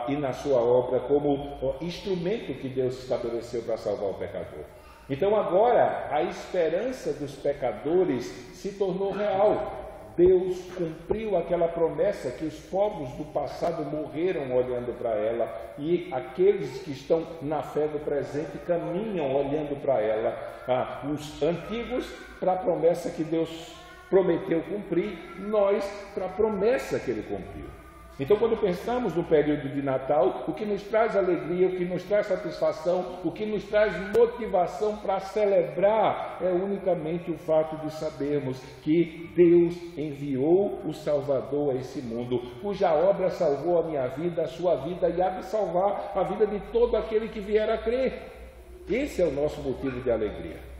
e na sua obra como instrumento que Deus estabeleceu para salvar o pecador. Então agora a esperança dos pecadores se tornou real. Deus cumpriu aquela promessa que os povos do passado morreram olhando para ela, e aqueles que estão na fé do presente caminham olhando para ela. Os antigos para a promessa que Deus prometeu cumprir, nós para a promessa que Ele cumpriu. Então, quando pensamos no período de Natal, o que nos traz alegria, o que nos traz satisfação, o que nos traz motivação para celebrar é unicamente o fato de sabermos que Deus enviou o Salvador a esse mundo, cuja obra salvou a minha vida, a sua vida e há de salvar a vida de todo aquele que vier a crer. Esse é o nosso motivo de alegria.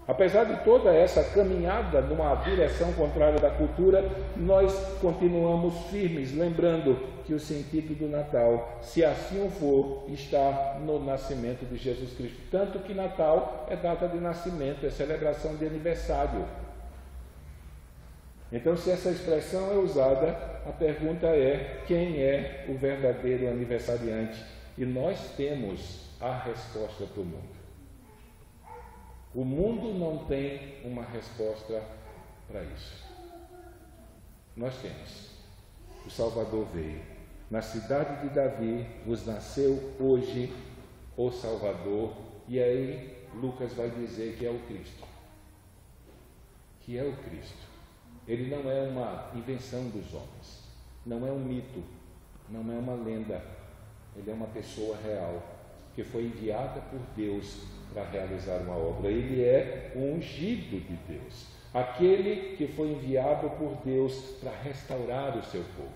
Apesar de toda essa caminhada numa direção contrária da cultura, nós continuamos firmes, lembrando que o sentido do Natal, se assim o for, está no nascimento de Jesus Cristo. Tanto que Natal é data de nascimento, é celebração de aniversário. Então, se essa expressão é usada, a pergunta é: quem é o verdadeiro aniversariante? E nós temos a resposta para o mundo. O mundo não tem uma resposta para isso. Nós temos. O Salvador veio. Na cidade de Davi vos nasceu hoje o Salvador. E aí Lucas vai dizer que é o Cristo. Que é o Cristo. Ele não é uma invenção dos homens. Não é um mito. Não é uma lenda. Ele é uma pessoa real, que foi enviada por Deus para realizar uma obra. Ele é o ungido de Deus, aquele que foi enviado por Deus para restaurar o seu povo.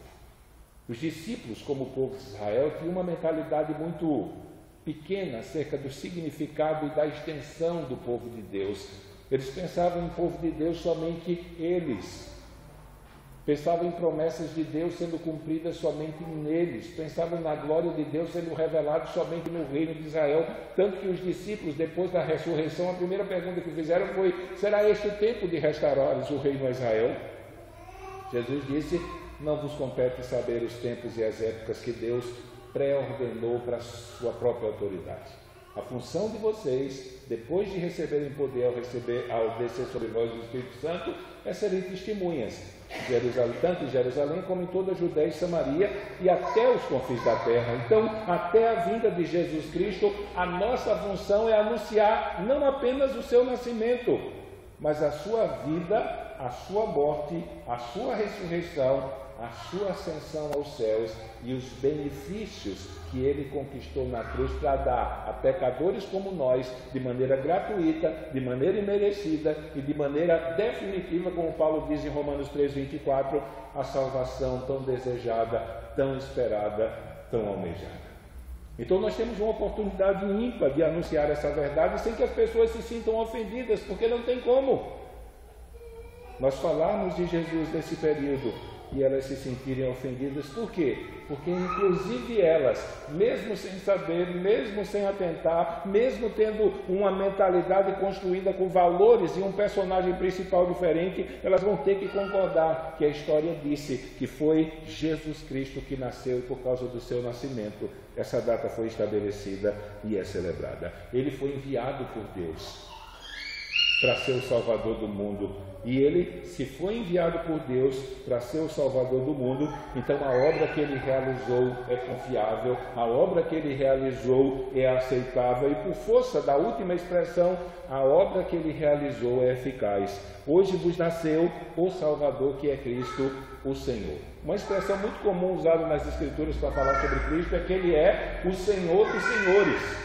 Os discípulos, como o povo de Israel, tinham uma mentalidade muito pequena acerca do significado e da extensão do povo de Deus. Eles pensavam em povo de Deus somente eles. Pensavam em promessas de Deus sendo cumpridas somente neles. Pensavam na glória de Deus sendo revelada somente no reino de Israel. Tanto que os discípulos, depois da ressurreição, a primeira pergunta que fizeram foi: será este o tempo de restaurares o reino a Israel? Jesus disse: não vos compete saber os tempos e as épocas que Deus pré-ordenou para a sua própria autoridade. A função de vocês, depois de receberem poder ao descer sobre nós o Espírito Santo, é serem testemunhas, tanto em Jerusalém como em toda a Judéia e Samaria e até os confins da terra. Então, até a vinda de Jesus Cristo, a nossa função é anunciar não apenas o seu nascimento, mas a sua vida, a sua morte, a sua ressurreição, a sua ascensão aos céus e os benefícios que Ele conquistou na cruz para dar a pecadores como nós, de maneira gratuita, de maneira imerecida e de maneira definitiva, como Paulo diz em Romanos 3,24, a salvação tão desejada, tão esperada, tão almejada. Então nós temos uma oportunidade ímpar de anunciar essa verdade sem que as pessoas se sintam ofendidas, porque não tem como nós falarmos de Jesus nesse período e elas se sentirem ofendidas. Por quê? Porque inclusive elas, mesmo sem saber, mesmo sem atentar, mesmo tendo uma mentalidade construída com valores e um personagem principal diferente, elas vão ter que concordar que a história disse que foi Jesus Cristo que nasceu, e por causa do seu nascimento essa data foi estabelecida e é celebrada. Ele foi enviado por Deus para ser o Salvador do mundo. E ele, se foi enviado por Deus para ser o Salvador do mundo, então a obra que ele realizou é confiável, a obra que ele realizou é aceitável e, por força da última expressão, a obra que ele realizou é eficaz. Hoje vos nasceu o Salvador, que é Cristo, o Senhor. Uma expressão muito comum usada nas Escrituras para falar sobre Cristo é que ele é o Senhor dos senhores.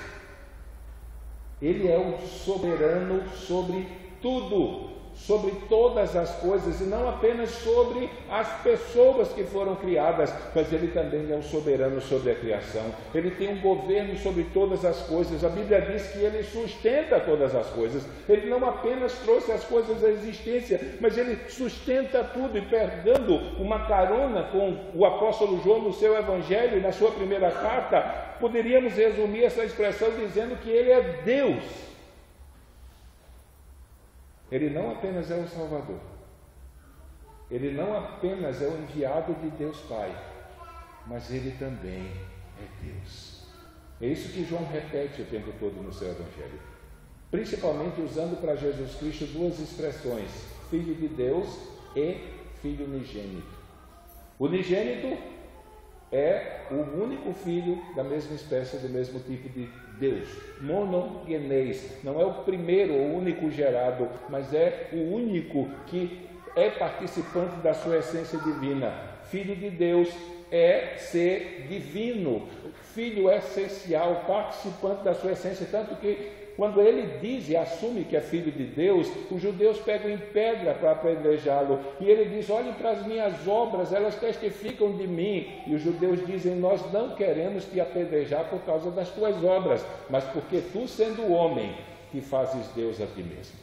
Ele é o soberano sobre tudo, sobre todas as coisas, e não apenas sobre as pessoas que foram criadas, mas ele também é o soberano sobre a criação. Ele tem um governo sobre todas as coisas. A Bíblia diz que ele sustenta todas as coisas. Ele não apenas trouxe as coisas à existência, mas ele sustenta tudo. E pegando uma carona com o apóstolo João no seu evangelho, na sua primeira carta, poderíamos resumir essa expressão dizendo que ele é Deus. Ele não apenas é o Salvador, ele não apenas é o enviado de Deus Pai, mas ele também é Deus. É isso que João repete o tempo todo no seu Evangelho, principalmente usando para Jesus Cristo duas expressões: Filho de Deus e Filho unigênito. Unigênito é o único filho da mesma espécie, do mesmo tipo de Deus. Monogenês, não é o primeiro ou único gerado, mas é o único que é participante da sua essência divina. Filho de Deus é ser divino, filho essencial, participante da sua essência, tanto que quando ele diz e assume que é filho de Deus, os judeus pegam em pedra para apedrejá-lo, e ele diz: olhem para as minhas obras, elas testificam de mim. E os judeus dizem: nós não queremos te apedrejar por causa das tuas obras, mas porque tu, sendo homem, te fazes Deus a ti mesmo.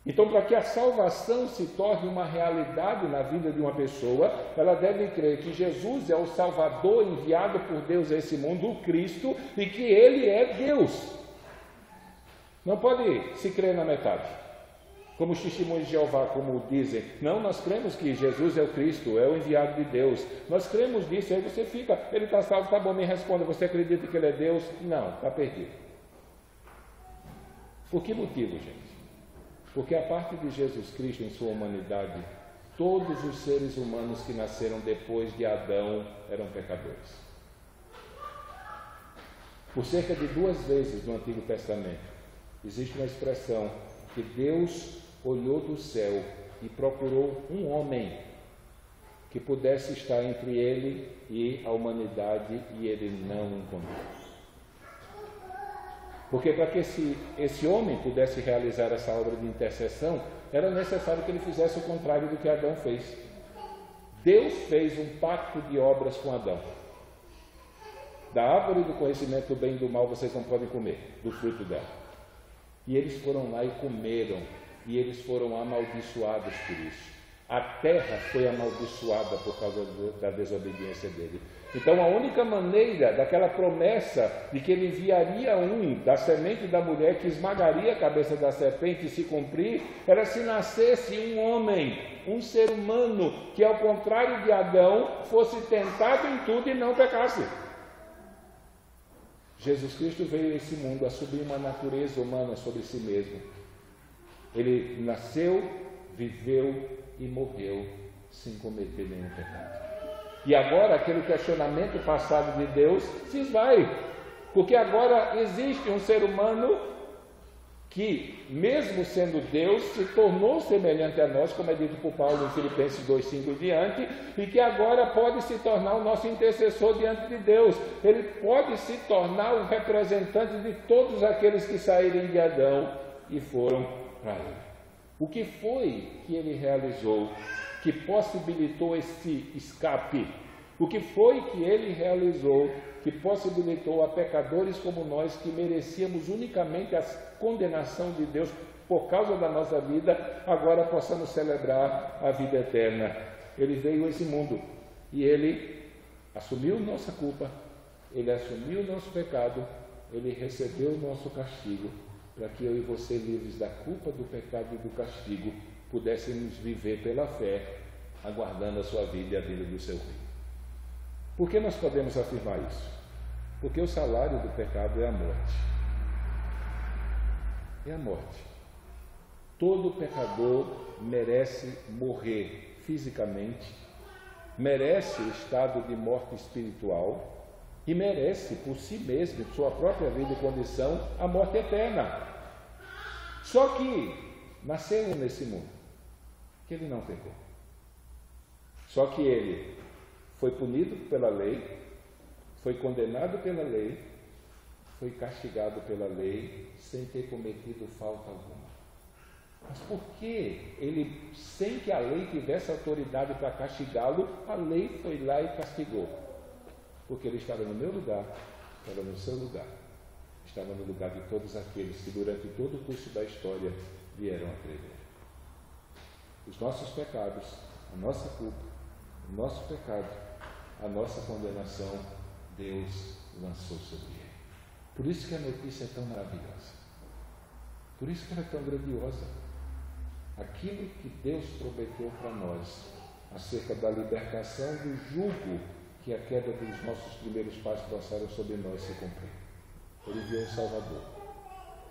Então, para que a salvação se torne uma realidade na vida de uma pessoa, ela deve crer que Jesus é o Salvador enviado por Deus a esse mundo, o Cristo, e que ele é Deus. Não pode se crer na metade, como os testemunhos de Jeová, como dizem: não, nós cremos que Jesus é o Cristo, é o enviado de Deus, nós cremos nisso. Aí você fica: ele está salvo, tá bom, me responda, você acredita que ele é Deus? Não, está perdido. Por que motivo, gente? Porque a parte de Jesus Cristo em sua humanidade, todos os seres humanos que nasceram depois de Adão eram pecadores. Por cerca de 2 vezes no Antigo Testamento, existe uma expressão que Deus olhou do céu e procurou um homem que pudesse estar entre ele e a humanidade, e ele não encontrou. Porque para que esse homem pudesse realizar essa obra de intercessão, era necessário que ele fizesse o contrário do que Adão fez. Deus fez um pacto de obras com Adão. Da árvore do conhecimento do bem e do mal vocês não podem comer, do fruto dela. E eles foram lá e comeram, e eles foram amaldiçoados por isso. A terra foi amaldiçoada por causa da desobediência dele. Então, a única maneira daquela promessa de que ele enviaria da semente da mulher que esmagaria a cabeça da serpente se cumprir, era se nascesse um homem, um ser humano, que ao contrário de Adão, fosse tentado em tudo e não pecasse. Jesus Cristo veio a esse mundo assumir uma natureza humana sobre si mesmo. Ele nasceu, viveu e morreu sem cometer nenhum pecado. E agora aquele questionamento passado de Deus se esvai, porque agora existe um ser humano que, mesmo sendo Deus, se tornou semelhante a nós, como é dito por Paulo em Filipenses 2:5 e diante, e que agora pode se tornar o nosso intercessor diante de Deus. Ele pode se tornar o representante de todos aqueles que saíram de Adão e foram para ele. O que foi que ele realizou que possibilitou esse escape? O que foi que ele realizou que possibilitou a pecadores como nós, que merecíamos unicamente a condenação de Deus por causa da nossa vida, agora possamos celebrar a vida eterna? Ele veio a esse mundo e ele assumiu nossa culpa, ele assumiu o nosso pecado, ele recebeu o nosso castigo, para que eu e você, livres da culpa, do pecado e do castigo, pudéssemos viver pela fé, aguardando a sua vida e a vida do seu reino. Por que nós podemos afirmar isso? Porque o salário do pecado é a morte. É a morte. Todo pecador merece morrer fisicamente, merece o estado de morte espiritual e merece por si mesmo, em sua própria vida e condição, a morte eterna. Só que nasceu nesse mundo, que ele não pecou. Só que ele foi punido pela lei, foi condenado pela lei, foi castigado pela lei, sem ter cometido falta alguma. Mas por que ele, sem que a lei tivesse autoridade para castigá-lo, a lei foi lá e castigou? Porque ele estava no meu lugar, estava no seu lugar, estava no lugar de todos aqueles que durante todo o curso da história vieram a crer. Os nossos pecados, a nossa culpa, o nosso pecado, a nossa condenação, Deus lançou sobre ele. Por isso que a notícia é tão maravilhosa. Por isso que ela é tão grandiosa. Aquilo que Deus prometeu para nós acerca da libertação do jugo que a queda dos nossos primeiros pais trouxeram sobre nós se cumpriu. Ele enviou um Salvador.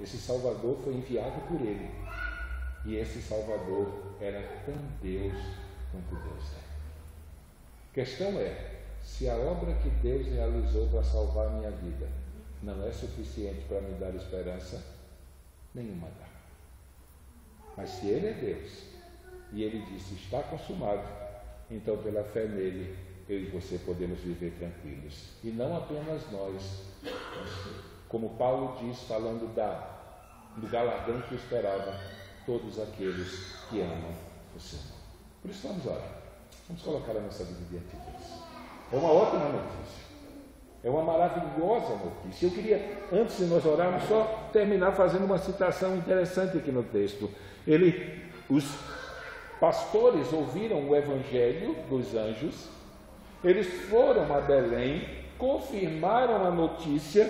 Esse Salvador foi enviado por ele. E esse Salvador era tão Deus quanto Deus é. A questão é, se a obra que Deus realizou para salvar a minha vida não é suficiente para me dar esperança, nenhuma dá. Mas se Ele é Deus, e Ele disse, está consumado, então pela fé nele, eu e você podemos viver tranquilos. E não apenas nós, mas, como Paulo diz, falando do galardão que esperava, todos aqueles que amam o Senhor. Por isso vamos orar. Vamos colocar a nossa vida diante de Deus. É uma ótima notícia. É uma maravilhosa notícia. Eu queria, antes de nós orarmos, só terminar fazendo uma citação interessante aqui no texto. Os pastores ouviram o evangelho dos anjos, eles foram a Belém, confirmaram a notícia,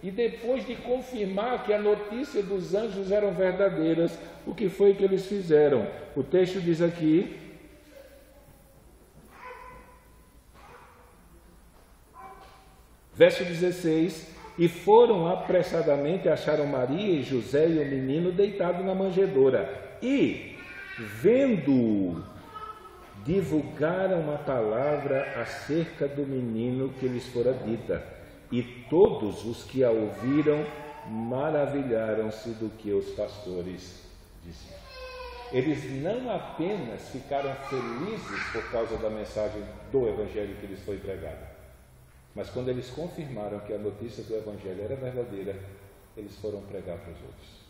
e depois de confirmar que a notícia dos anjos eram verdadeiras, o que foi que eles fizeram? O texto diz aqui, verso 16, e foram apressadamente, acharam Maria e José e o menino deitado na manjedoura, e, vendo-o, divulgaram a palavra acerca do menino que lhes fora dita, e todos os que a ouviram maravilharam-se do que os pastores diziam. Eles não apenas ficaram felizes por causa da mensagem do evangelho que lhes foi pregada, mas quando eles confirmaram que a notícia do evangelho era verdadeira, eles foram pregar para os outros.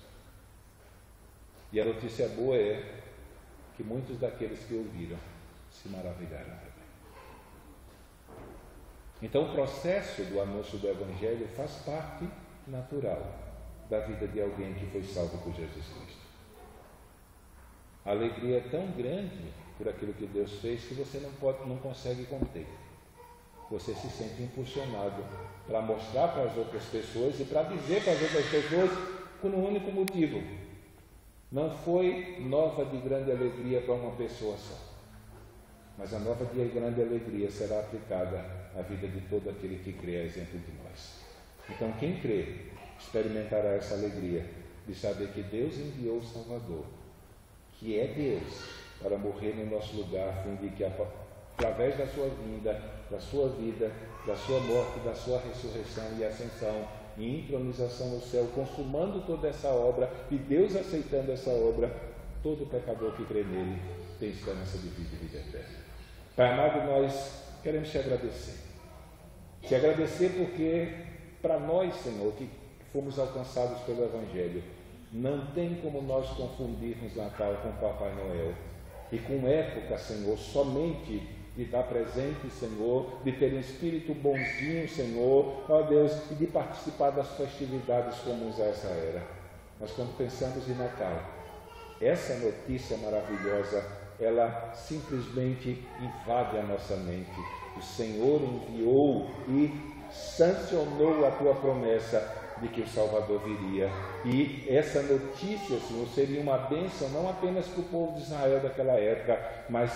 E a notícia boa é que muitos daqueles que ouviram se maravilharam também. Então o processo do anúncio do evangelho faz parte natural da vida de alguém que foi salvo por Jesus Cristo. A alegria é tão grande por aquilo que Deus fez que você não consegue conter. Você se sente impulsionado para mostrar para as outras pessoas e para dizer para as outras pessoas por um único motivo. Não foi nova de grande alegria para uma pessoa só, mas a nova de grande alegria será aplicada à vida de todo aquele que crê, a exemplo de nós. Então quem crê experimentará essa alegria de saber que Deus enviou o Salvador, que é Deus, para morrer no nosso lugar, a fim de que através da sua vinda, da sua vida, da sua morte, da sua ressurreição e ascensão e entronização no céu, consumando toda essa obra e Deus aceitando essa obra, todo pecador que crê nele tem esperança de vida e vida eterna. Pai amado, nós queremos te agradecer. Te agradecer porque para nós, Senhor, que fomos alcançados pelo Evangelho, não tem como nós confundirmos Natal com Papai Noel e com época, Senhor, somente de dar presente, Senhor, de ter um espírito bonzinho, Senhor, ó Deus, e de participar das festividades comuns a essa era. Mas quando pensamos em Natal, essa notícia maravilhosa, ela simplesmente invade a nossa mente. O Senhor enviou e sancionou a tua promessa de que o Salvador viria. E essa notícia, Senhor, seria uma bênção não apenas para o povo de Israel daquela época, mas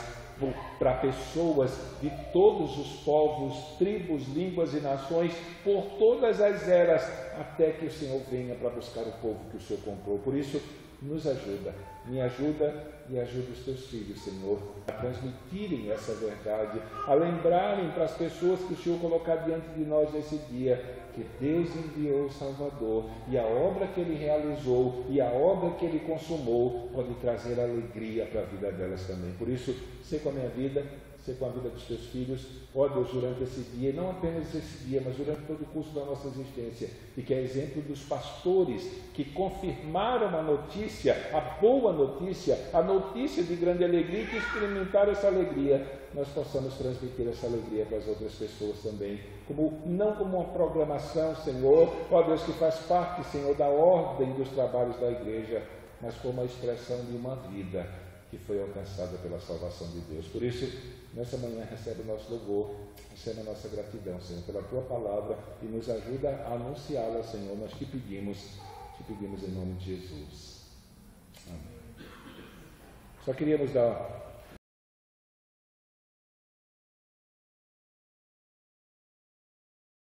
para pessoas de todos os povos, tribos, línguas e nações, por todas as eras, até que o Senhor venha para buscar o povo que o Senhor comprou. Por isso, nos ajuda, me ajuda e ajuda os teus filhos, Senhor, a transmitirem essa verdade, a lembrarem para as pessoas que o Senhor colocar diante de nós nesse dia, que Deus enviou o Salvador, e a obra que Ele realizou, e a obra que Ele consumou, pode trazer alegria para a vida delas também. Por isso, ser com a minha vida, ser com a vida dos teus filhos, ó Deus, durante esse dia, e não apenas esse dia, mas durante todo o curso da nossa existência, e que é exemplo dos pastores que confirmaram a notícia, a boa notícia, a notícia de grande alegria, que experimentaram essa alegria, nós possamos transmitir essa alegria para as outras pessoas também, não como uma programação, Senhor, ó Deus, que faz parte, Senhor, da ordem dos trabalhos da igreja, mas como a expressão de uma vida que foi alcançada pela salvação de Deus. Por isso, nessa manhã recebe o nosso louvor, recebe a nossa gratidão, Senhor, pela Tua palavra, e nos ajuda a anunciá-la, Senhor. Nós te pedimos em nome de Jesus. Amém. Só queríamos dar